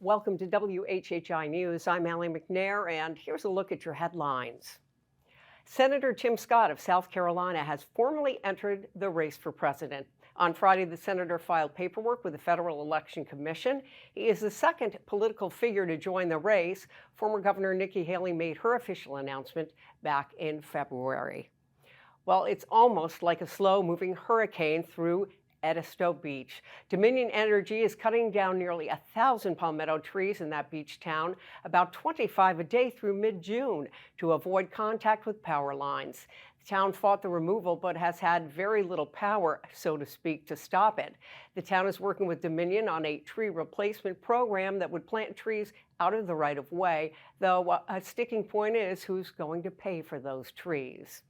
Welcome to WHHI News. I'm Allie McNair, and here's a look at your headlines. Senator Tim Scott of South Carolina has formally entered the race for president. On Friday, the senator filed paperwork with the Federal Election Commission. He is the second political figure to join the race. Former Governor Nikki Haley made her official announcement back in February. Well, it's almost like a slow-moving hurricane through Edisto Beach. Dominion Energy is cutting down nearly 1,000 palmetto trees in that beach town, about 25 a day through mid-June, to avoid contact with power lines. The town fought the removal but has had very little power, so to speak, to stop it. The town is working with Dominion on a tree replacement program that would plant trees out of the right-of-way, though a sticking point is who's going to pay for those trees.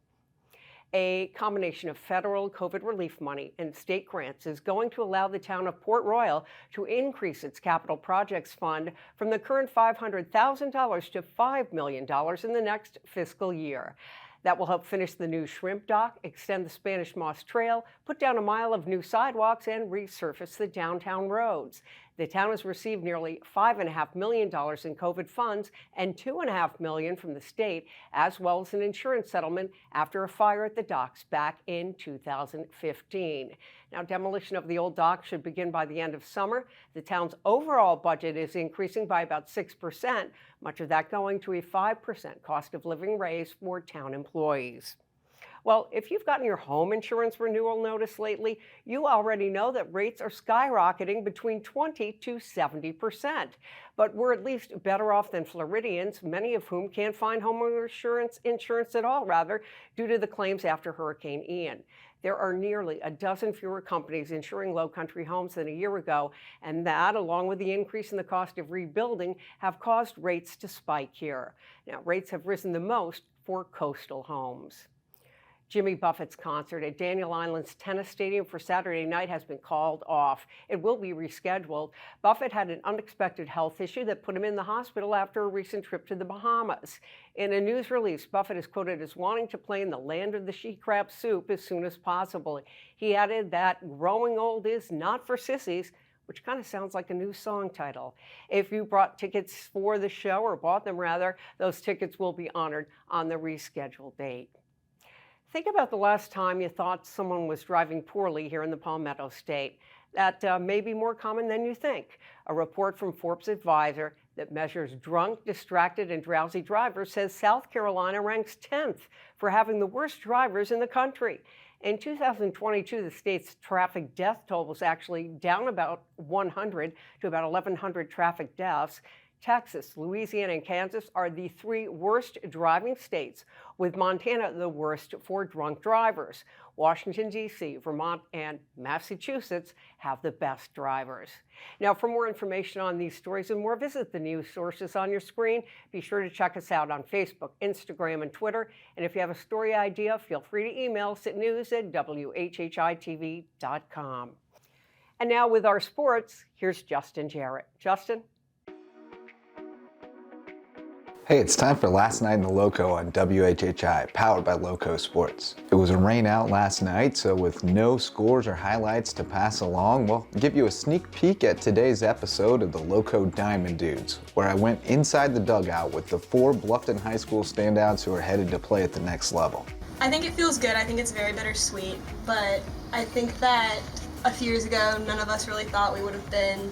A combination of federal COVID relief money and state grants is going to allow the town of Port Royal to increase its capital projects fund from the current $500,000 to $5 million in the next fiscal year. That will help finish the new shrimp dock, extend the Spanish Moss Trail, put down a mile of new sidewalks, and resurface the downtown roads. The town has received nearly $5.5 million in COVID funds and $2.5 million from the state, as well as an insurance settlement after a fire at the docks back in 2015. Now, demolition of the old dock should begin by the end of summer. The town's overall budget is increasing by about 6%, much of that going to a 5% cost of living raise for town employees. Well, if you've gotten your home insurance renewal notice lately, you already know that rates are skyrocketing between 20 to 70%. But we're at least better off than Floridians, many of whom can't find homeowner insurance at all, due to the claims after Hurricane Ian. There are nearly a dozen fewer companies insuring low-country homes than a year ago, and that, along with the increase in the cost of rebuilding, have caused rates to spike here. Now, rates have risen the most for coastal homes. Jimmy Buffett's concert at Daniel Island's tennis stadium for Saturday night has been called off. It will be rescheduled. Buffett had an unexpected health issue that put him in the hospital after a recent trip to the Bahamas. In a news release, Buffett is quoted as wanting to play in the land of the she crab soup as soon as possible. He added that growing old is not for sissies, which kind of sounds like a new song title. If you brought tickets for the show, or bought them rather, those tickets will be honored on the rescheduled date. Think about the last time you thought someone was driving poorly here in the Palmetto State. That may be more common than you think. A report from Forbes Advisor that measures drunk, distracted, and drowsy drivers says South Carolina ranks 10th for having the worst drivers in the country. In 2022, the state's traffic death toll was actually down about 100 to about 1,100 traffic deaths. Texas, Louisiana, and Kansas are the three worst driving states, with Montana the worst for drunk drivers. Washington, D.C., Vermont, and Massachusetts have the best drivers. Now, for more information on these stories and more, visit the news sources on your screen. Be sure to check us out on Facebook, Instagram, and Twitter. And if you have a story idea, feel free to email us at news@WHHITV.com. And now with our sports, here's Justin Jarrett. Justin? Hey, it's time for Last Night in the Lowco on WHHI, powered by Lowco Sports. It was a rain out last night, so with no scores or highlights to pass along, we'll give you a sneak peek at today's episode of the Lowco Diamond Dudes, where I went inside the dugout with the 4 Bluffton High School standouts who are headed to play at the next level. I think it feels good. I think it's very bittersweet, but I think that a few years ago, none of us really thought we would have been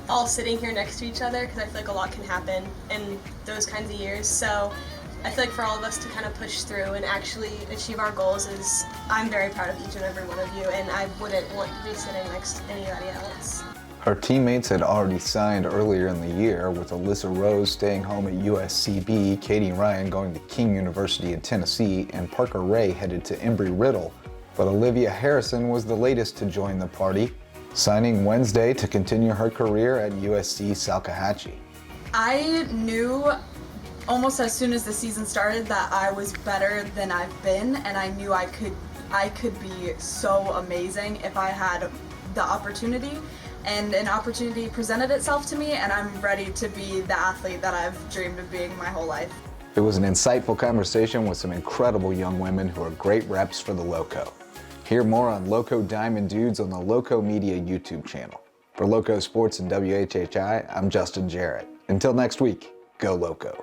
all sitting here next to each other, because I feel like a lot can happen in those kinds of years. So I feel like for all of us to kind of push through and actually achieve our goals is, I'm very proud of each and every one of you, and I wouldn't want to be sitting next to anybody else. Our teammates had already signed earlier in the year, with Alyssa Rose staying home at USCB, Katie Ryan going to King University in Tennessee, and Parker Ray headed to Embry-Riddle. But Olivia Harrison was the latest to join the party, signing Wednesday to continue her career at USC Salkehatchie. I knew almost as soon as the season started that I was better than I've been, and I knew I could be so amazing if I had the opportunity, and an opportunity presented itself to me, and I'm ready to be the athlete that I've dreamed of being my whole life. It was an insightful conversation with some incredible young women who are great reps for the Lowco. Hear more on Lowco Diamond Dudes on the Lowco Media YouTube channel. For Lowco Sports and WHHI, I'm Justin Jarrett. Until next week, go Lowco.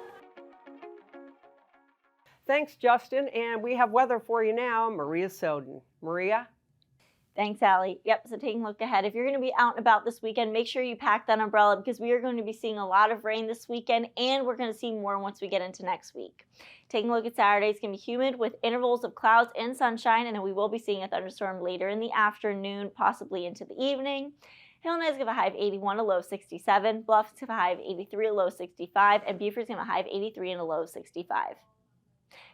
Thanks, Justin. And we have weather for you now. Maria Soden. Maria? Thanks, Allie. Yep, so taking a look ahead. If you're going to be out and about this weekend, make sure you pack that umbrella because we are going to be seeing a lot of rain this weekend, and we're going to see more once we get into next week. Taking a look at Saturday, it's going to be humid with intervals of clouds and sunshine, and then we will be seeing a thunderstorm later in the afternoon, possibly into the evening. Hillman is going to have a high of 81, a low of 67. Bluffton's going to have a high of 83, a low of 65. And Beaufort's going to have a high of 83 and a low of 65.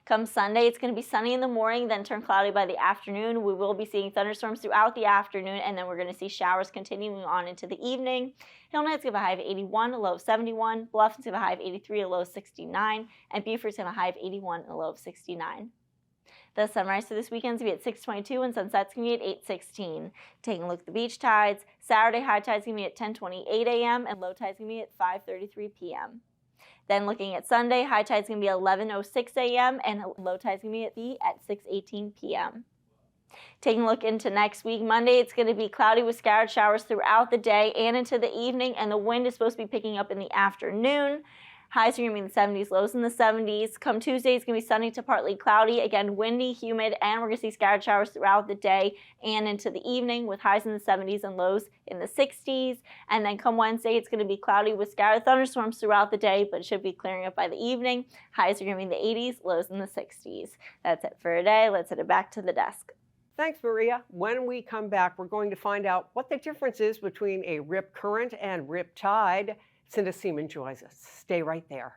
Come Sunday, it's going to be sunny in the morning, then turn cloudy by the afternoon. We will be seeing thunderstorms throughout the afternoon, and then we're going to see showers continuing on into the evening. Hillman's going to have a high of 81, a low of 71. Bluffton's going to have a high of 83, a low of 69. And Beaufort's going to have a high of 81 and a low of 69. The sunrise for this weekend is going to be at 6:22 and sunset's going to be at 8:16. Taking a look at the beach tides, Saturday high tide is going to be at 10:28 a.m. and low tide is going to be at 5:33 p.m. Then looking at Sunday, high tide is going to be 11:06 a.m. and low tide is going to be at 6:18 p.m. Taking a look into next week, Monday, it's going to be cloudy with scattered showers throughout the day and into the evening, and the wind is supposed to be picking up in the afternoon. Highs are going to be in the 70s, lows in the 70s. Come Tuesday, it's going to be sunny to partly cloudy. Again, windy, humid, and we're going to see scattered showers throughout the day and into the evening with highs in the 70s and lows in the 60s. And then come Wednesday, it's going to be cloudy with scattered thunderstorms throughout the day, but it should be clearing up by the evening. Highs are going to be in the 80s, lows in the 60s. That's it for today. Let's head it back to the desk. Thanks, Maria. When we come back, we're going to find out what the difference is between a rip current and rip tide. Cinda Seaman joins us. Stay right there.